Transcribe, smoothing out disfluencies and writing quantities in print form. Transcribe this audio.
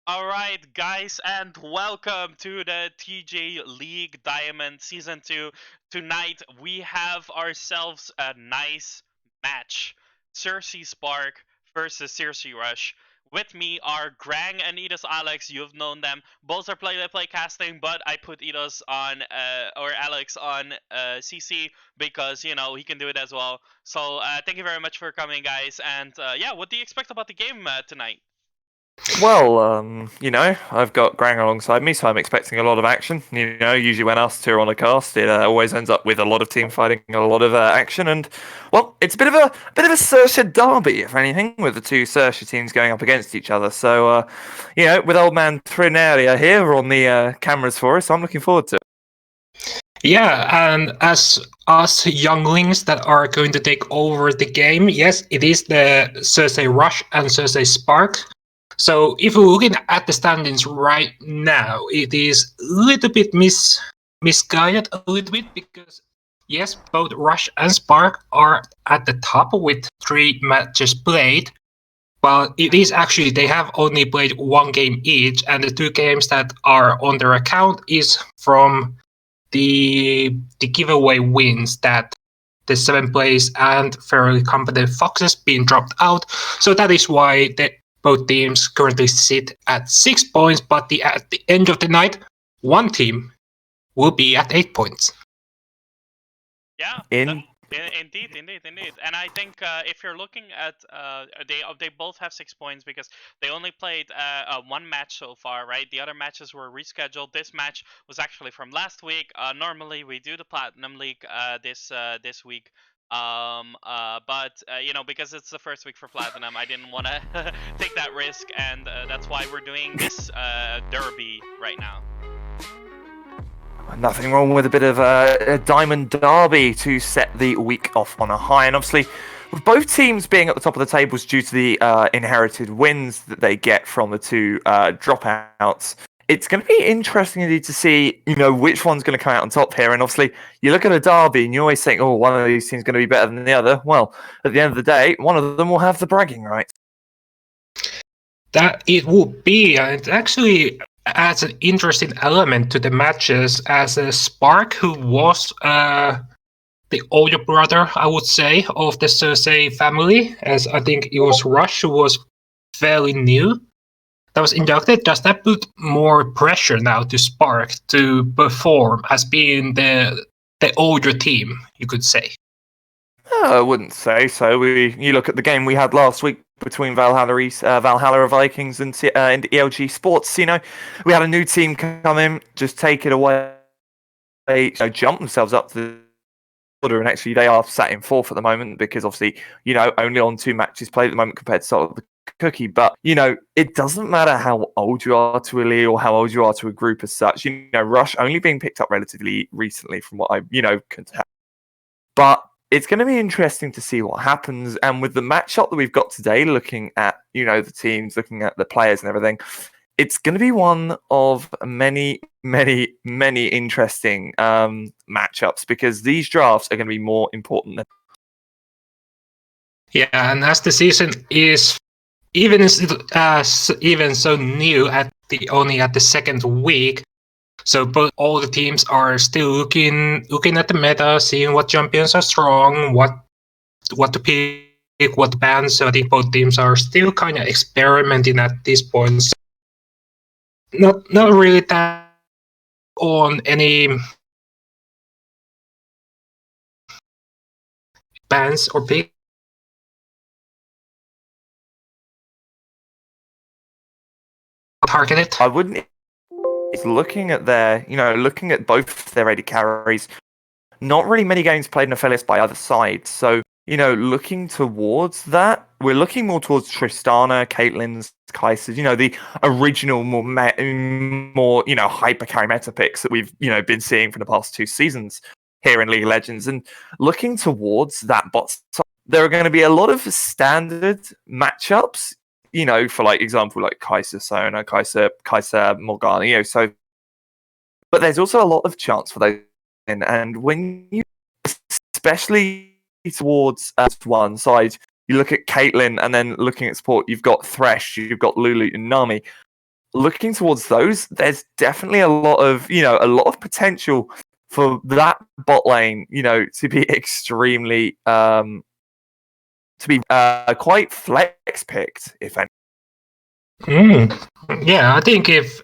All right, guys, and welcome to the TJ League Diamond Season 2. Tonight, we have ourselves a nice match. Cersei Spark versus Cersei Rush. With me are Grang and Edis Alex. You've known them. Both are play-by-play casting, but I put Edis on, or Alex on CC because, he can do it as well. So, thank you very much for coming, guys. And, yeah, what do you expect about the game tonight? Well, I've got Grang alongside me, so I'm expecting a lot of action. Usually when us two are on a cast, it always ends up with a lot of team fighting, a lot of action, and well, it's a bit of a Sersha derby, if anything, with the two Sersha teams going up against each other. So, with old man Trinaria here on the cameras for us, I'm looking forward to it. Yeah, and as us younglings that are going to take over the game, yes, it is the Cersei Rush and Cersei Spark. So if we're looking at the standings right now, it is a little bit misguided a little bit because yes, both Rush and Spark are at the top with 3 matches played. But it is actually they have only played one game each, and the 2 games that are on their account is from the giveaway wins that the 7th place and fairly competent Foxes being dropped out. So that is why both teams currently sit at 6 points, but at the end of the night, one team will be at 8 points. Yeah, In indeed. And I think if you're looking at they both have 6 points because they only played one match so far, right? The other matches were rescheduled. This match was actually from last week. Normally we do the Platinum League this week. But because it's the first week for Platinum, I didn't want to take that risk, and that's why we're doing this derby right now. Nothing wrong with a bit of a diamond derby to set the week off on a high. And obviously, with both teams being at the top of the tables due to the inherited wins that they get from the two dropouts, it's going to be interesting indeed to see, which one's going to come out on top here. And obviously, you look at a derby and you always think, oh, one of these teams is going to be better than the other. Well, at the end of the day, one of them will have the bragging rights. That it would be, and it actually adds an interesting element to the matches as a Spark, who was the older brother, I would say, of the Cersei family, as I think it was Rush who was fairly new that was inducted. Does that put more pressure now to Spark to perform as being the older team, you could say? I wouldn't say so. You look at the game we had last week between Valhalla Vikings and ELG Sports. We had a new team come in, just take it away, jump themselves up to the order, and actually they are sat in 4th at the moment because obviously, only on 2 matches played at the moment compared to sort of the cookie. But it doesn't matter how old you are to a league or how old you are to a group as such. Rush only being picked up relatively recently from what I can tell. But it's going to be interesting to see what happens. And with the matchup that we've got today, looking at, the teams, looking at the players and everything, it's going to be one of many, many, many interesting matchups because these drafts are going to be more important than. Yeah, and as the season is even so new only at the 2nd week, so all the teams are still looking at the meta, seeing what champions are strong, what to pick, what bans. So I think both teams are still kind of experimenting at this point. So not really that on any bans or pick. Targeted. I wouldn't. It's looking at looking at both their AD carries. Not really many games played in Aphelios by either side. So, looking towards that, we're looking more towards Tristana, Caitlyn's, Kaiser's, the original, more hyper carry meta picks that we've, been seeing for the past 2 seasons here in League of Legends. And looking towards that bot, there are going to be a lot of standard matchups, for example, like Kaiser Sona, Kaiser Morgana, so. But there's also a lot of chance for those. And when you, especially towards one side, you look at Caitlyn and then looking at support, you've got Thresh, you've got Lulu and Nami. looking towards those, there's definitely a lot of potential for that bot lane, to be extremely quite flex picked, if any. Yeah, I think if